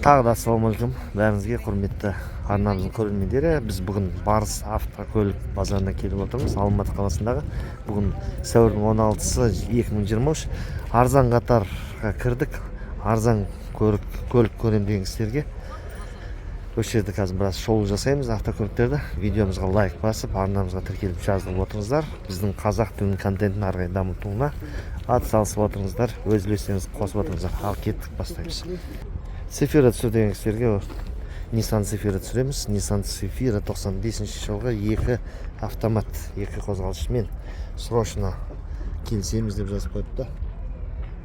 Тағы да ассалаумағалейкум бәріңізге, құрметті арнамыздың көрермендері. Біз бүгін Барыс автокөлік базарына келіп отырмыз, Алматы қаласындағы. Бүгін сәуірдің 16-сы 2023. Арзан қатарға кірдік. Арзан көлік көрем деген кісілерге осы жерде қазір біраз шоу жасаймыз автокөліктерді. Видеомызға лайк басып, арнамызға тіркеліп жазылып отырыңыздар. Біздің қазақ тілінің контентін ары қарай дамытуына атсалысып отырыңыздар. Өз үлестеріңізді қосып отырыңыздар. Ал кеттік, бастаймыз. Цефира түсір деген кісілерге Nissan Цефира түсіреміз. Nissan Цефира 95 жылғы 2 автомат, 2 қозғалышымен срочно келісеміз деп жазып қойыпты.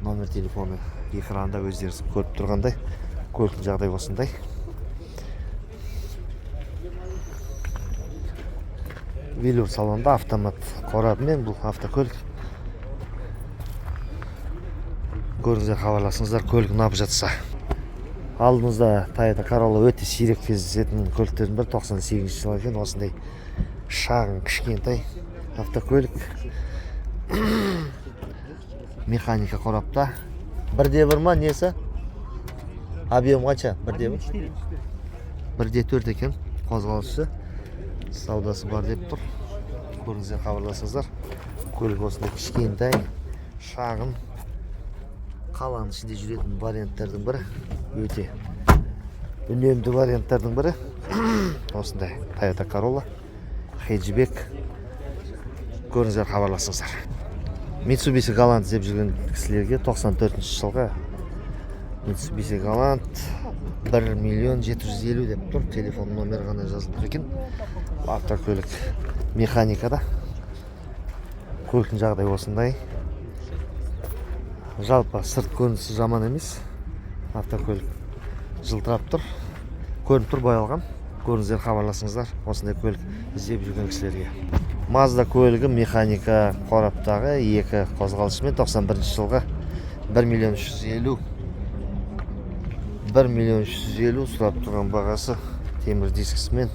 Номер телефоны экранда өздеріңіз көріп тұрғандай. Көліктің жағдай осындай. Велюр салонда автомат қорабымен бұл автокөлік. Көріңіздер, хабарласыңыздар, көлік ұнап жатса. Алдымызда Toyota Corolla өте сирек кездесетін көліктердің бірі, 98 жылғы екен. Осындай шағын кішкентай автокөлік. Механика қорапта. 1D1 ма несі? Объем қанша? 1D1? 1D4 екен. Қозғалышы. Саудасы бар деп тұр. Көріңіздер, хабарласыңыздар. Көлік осындай кішкентай, шағын, қаланың ішінде жүретін варианттардың бірі. Өте үнемді варианттардың бірі. Осындай Toyota Corolla, хэтчбек. Көріңіздер, хабарласыңыздар. Mitsubishi Galant деп жүрген кісілерге 94 жылғы Mitsubishi Galant 1.750.000 деп тұр. Телефон номері ғана жазылып тұр екен. Автокөлік механикада. Көліктің жағдай осындай. Жалпы сырт көрінісі жаман емес. Автокөлік жылтырап тұр. Көрініп тұр, боялған. Көріңіздер, хабарласыңыздар. Осындай көлік іздеп жүрген кісілерге. Mazda көлігі механика қораптағы 2 қозғалышымен 91 жылғы 1.350.000 сұрап тұрған бағасы. Темір дискісімен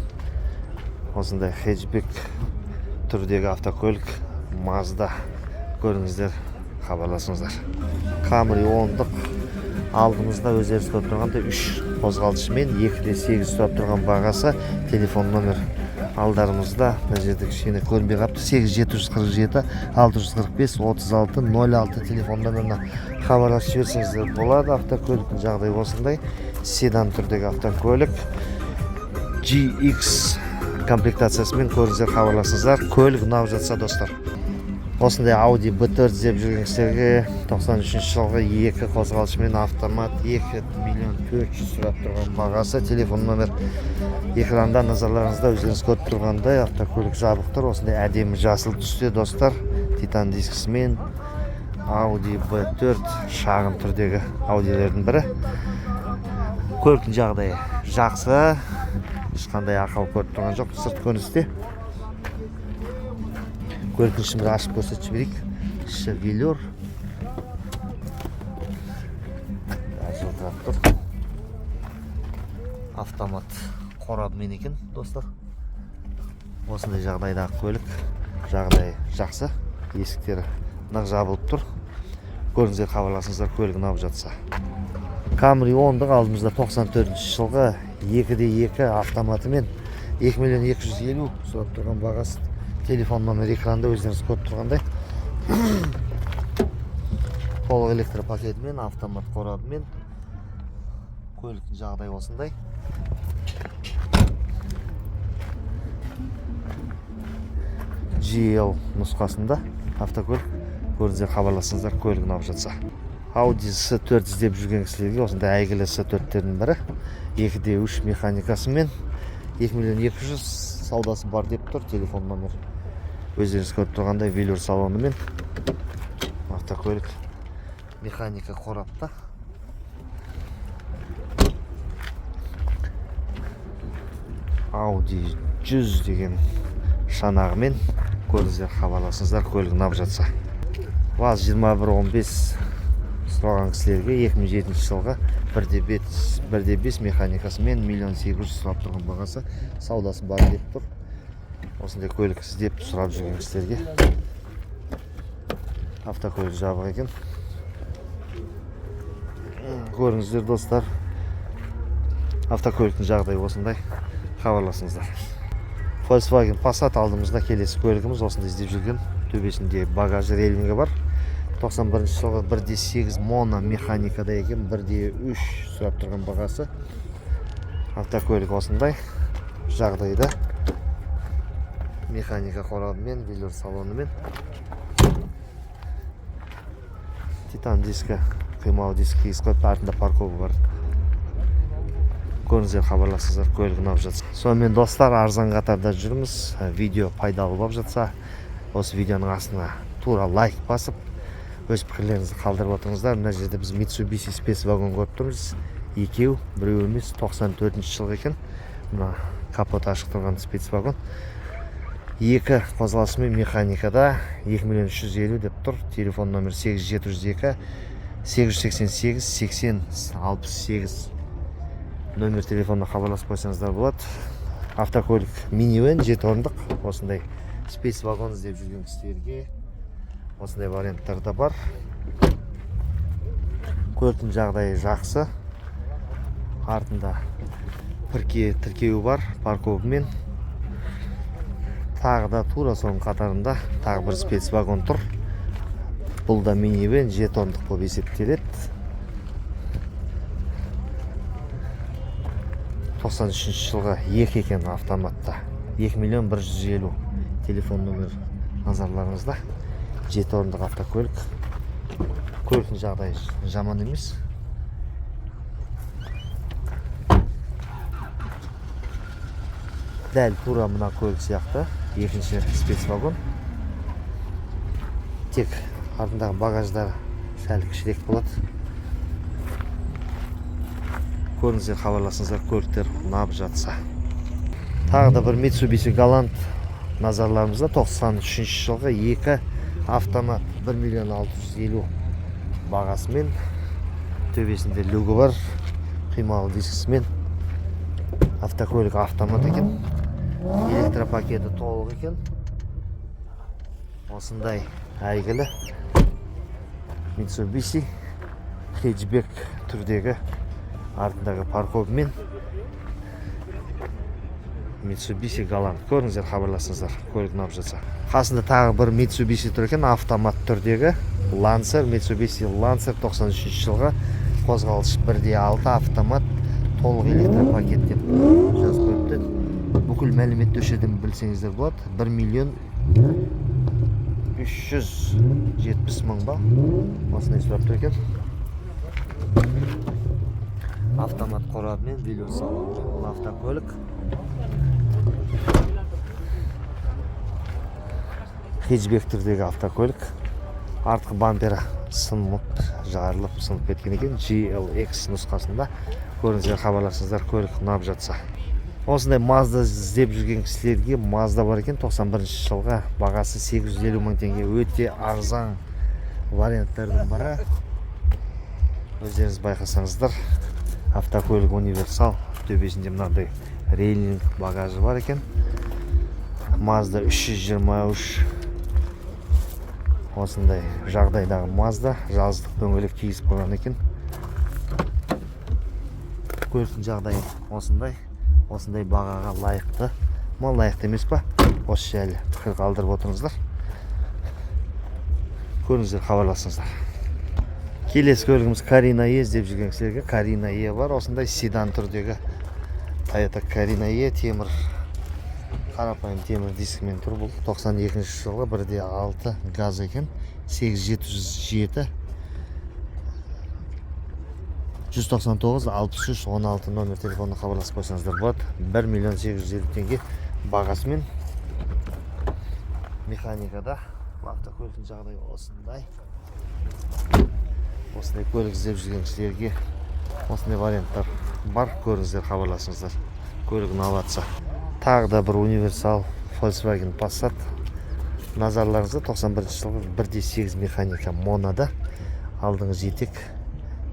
осындай хэтчбек түрдегі автокөлік Mazda. Көріңіздер, хабарласыңыздар. Camry 10-дық алдымызда өздеріңіз көріп тұрғандай 3 қозғалышымен 2.8 сұрап тұрған бағасы. Телефон номер алдарымызда, мына жерде кішкене көрінбей қапты. 8747 645 36 06 телефон номеріне хабарласып жіберсеңіздер болады. Автокөліктің жағдайы осындай. Седан түрдегі автокөлік. GX комплектациясымен көріңіздер, хабарласыңыздар. Көлік ұнап жатса, достар. Осындай Audi B4 деп жүрген кісілерге 93 жылғы 2 қозғалышымен автомат 2.400.000 сұрап тұрған бағасы. Телефон номер экранда назарларыңызда, өздеріңіз көріп тұрғандай. Автокөлік жабық тұр. Осындай әдемі жасыл түсте, достар. Титан дискісімен Audi B4 шағын түрдегі Audi'лердің бірі. Көліктің жағдайы жақсы. Ешқандай ақау көріп тұрған жоқ. Сырт көріністе. Көліктің ішін бір ашып көрсетіп жіберейік. Іші велюр. Жылтырап тұр. Автомат қорабымен екен, достар. Осындай жағдайдағы көлік. Жағдай жақсы. Есіктері нық жабылып тұр. Көріңіздер, хабарласыңыздар, көлік ұнап жатса. Camry 10-дық алдымызда 94 жылғы 2.2 автоматымен 2.250.000 сұрап тұрған бағасы. Телефон номер экранда өздеріңіз көріп тұрғандай. Толық электропакетімен, автомат қорабымен. Көліктің жағдай осындай. GL нұсқасында автокөлік. Көріңіздер, хабарласыңыздар, көлік ұнап жатса. Audi S4 іздеп жүрген кісілерге осындай әйгілі S4-тердің бірі. 2.3 механикасымен 2.200.000 саудасы бар деп тұр. Телефон номер өздеріңіз көріп тұрғандай, велюр салонымен автокөлік механика қорапта. Audi 100 деген шанағымен көріңіздер, хабарласыңыздар, көлік ұнап жатса. ВАЗ 2115 сұраған кісілерге 2007 жылғы 1.5 механикасымен 1.800.000 сұрап тұрған бағасы. Саудасы бар деп тұр. Осындай көлік іздеп сұрап жүрген кісілерге автокөлік жабық екен. Көріңіздер, достар, Автокөліктің жағдайы осындай, хабарласыңыздар. Volkswagen Passat алдымызда келесі көлігіміз, осындай іздеп жүрген. Төбесінде багаж рейлингі бар. 91 жылғы 1.8 моно механикада екен, 1.3 сұрап тұрған бағасы. Автокөлік осындай жағдайда. Механика қорабымен, велор салонымен. Титан дискі, қималы дискі қойып, артында парковы бар. Көріңіздер, хабарласыңыздар, көлік ұнап жатса. Сонымен достар, арзан қатарда жүрміз. Видео пайдалы болып жатса, осы видеоның астына тура лайк басып, өз пікірлеріңізді қалдырып отырыңыздар. Мына жерде біз Mitsubishi спецвагон көріп тұрмыз. Екеу, біреу емес, 94 жылғы екен. Мына капот ашық тұрған спецвагон. Екі қозғалысымен механикада 2.350.000 деп тұр. Телефон номер 8702 888 80 68. Номер телефонына хабарласып қойсаңыздар болады. Автокөлік минивэн 7 орындық. Осындай спецвагон іздеп жүрген кісілерге осындай варианттар да бар. Көліктің жағдайы жақсы. Артында тіркеуі бар, парковымен. Тағы да тура соның қатарында тағы бір спецвагон тұр. Бұл да минивэн 7 орындық болып есептеледі. 93 жылғы 2 екен автоматта. 2.150.000. Телефон номер назарларыңызда. 7 орындық автокөлік. Көліктің жағдайы жаман емес. Дәл тура мына көлік сияқты. Екінші спецвагон. Тек артындағы багаждар сәл кішірек болады. Көріңіздер, хабарласыңыздар, көліктер ұнап жатса. Тағы да бір Mitsubishi Galant назарларымызда. 93 жылғы 2 автомат, 1.650.000 бағасымен. Төбесінде люгі бар, қималы дискісімен. Автокөлік автомат екен. Электропакеті толық екен. Осындай әйгілі Mitsubishi хэтчбек түрдегі артындағы парковымен Mitsubishi Galant. Көріңіздер, хабарласыңыздар, көлік ұнап жатса. Қасында тағы бір Mitsubishi тұр екен, автомат түрдегі Lancer, Mitsubishi Lancer 93 жылғы қозғалыш 1.6 автомат, толық электропакет деп жазып қойыпты. Бүкіл мәліметті осы жерден білсеңіздер болады. 1.370.000 ба? Осындай сұрап тұр екен. Автомат қорабымен, велор салонымен, бұл автокөлік. Хэтчбек түрдегі автокөлік. Артқы бампері сынып, жарылып, сынып кеткен екен. GLX нұсқасында. Көріңіздер, хабарласыңыздар, көлік ұнап жатса. Осындай Mazda іздеп жүрген кісілерге Mazda бар екен. 91 жылға бағасы 850.000 теңге. Өте арзан варианттардың бары. Өздеріңіз байқасаңыздар, автокөлік универсал. Төбесінде мынандай рейлинг багажы бар екен. Mazda 323. Осындай жағдайдағы Mazda. Жаздық дөңгелек киісіп қойған екен. Көліктің жағдайы осындай бағаға лайықты. Ма лайықты емес па? Осы жайлы пікір қалдырып отырыңыздар. Көріңіздер, хабарласыңыздар. Келесі көлігіміз Carina E іздеп жүрген кісілерге Carina E бар. Осындай седан түрдегі Toyota Carina E темір, қарапайым темір дискімен тұр. Бұл 92 жылғы 1.6 газ екен. 8707 199 63 16 номер телефонына хабарласып қойсаңыздар болады. 1.850.000 теңге бағасымен. Механикада автокөліктің жағдайы осындай. Осындай көлік іздеп жүрген кісілерге осындай варианттар бар. Көріңіздер, хабарласыңыздар, көлік ұнап жатса. Тағы да бір универсал Volkswagen Passat назарларыңызда. 91 жылғы 1.8 механика монода. Алдыңғы жетек.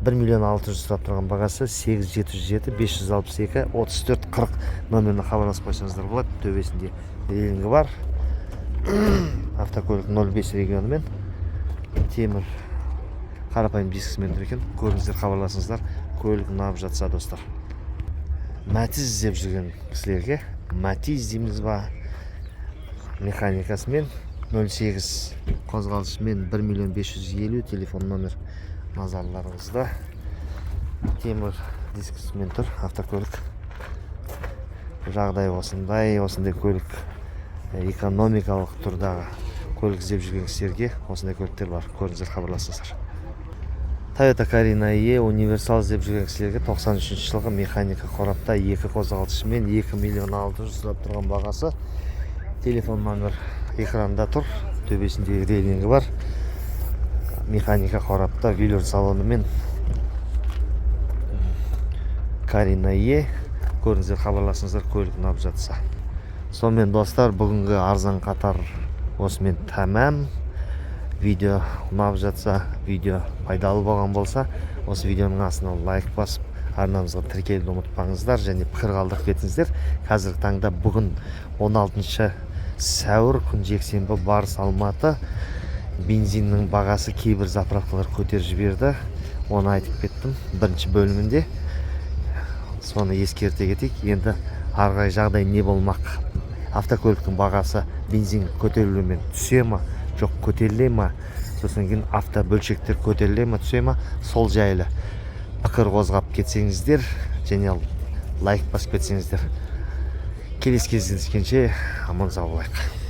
1.600.000 сұрап тұрған бағасы 8707 562 34 40 номеріне хабарласып қойсаңыздар болады. Төбесінде рейлингі бар. Автокөлік 05 регионымен темір қарапайым дискісімен тұр екен. Көріңіздер, хабарласыңыздар, көлік ұнап жатса достар. мәтіз іздеп жүрген кісілерге мәтиз дейміз ба, механикасымен 08 қозғалысымен 1.550.000 телефон номер назарларыңызда. Темір дискісімен тұр автокөлік. Жағдай осындай көлік экономикалық тұрдағы көлік іздеп жүрген кісілерге осындай көліктер бар. Көріңіздер, хабарласыңыздар. Toyota Carina E универсал іздеп жүрген кісілерге 93 жылғы механика қорапта 2 қозғалтқышымен 2 миллион 600 сұрап тұрған бағасы. Телефон номер экранда тұр. Төбесіндегі рейлингі бар. Механика қорапта велюр салонымен Carina E. Көріңіздер, хабарласыңыздар, көлік ұнап жатса. Сонымен достар, бүгінгі арзан қатар осымен тәмам. Видео ұнап жатса, видео пайдалы болған болса, осы видеоның астына лайк басып, арнамызға тіркелуді ұмытпаңыздар және пікір қалдырып кетіңіздер. Қазіргі таңда бүгін 16 сәуір күн жексенбі Барыс Алматы бензиннің бағасы кейбір заправкалар көтеріп жіберді. Оны айтып кеттім бірінші бөлімінде. Соны ескерте кетейік. Енді арғы жағдай не болмақ? Автокөліктің бағасы бензин көтерілуімен түсе ме, жоқ көтеріле ме? Сосын кейін автобөлшектер көтеріле ме, түсе ме? Сол жайлы пікір қозғап кетсеңіздер және лайк басып кетсеңіздер. Келесі кездескенше аман сау болайық.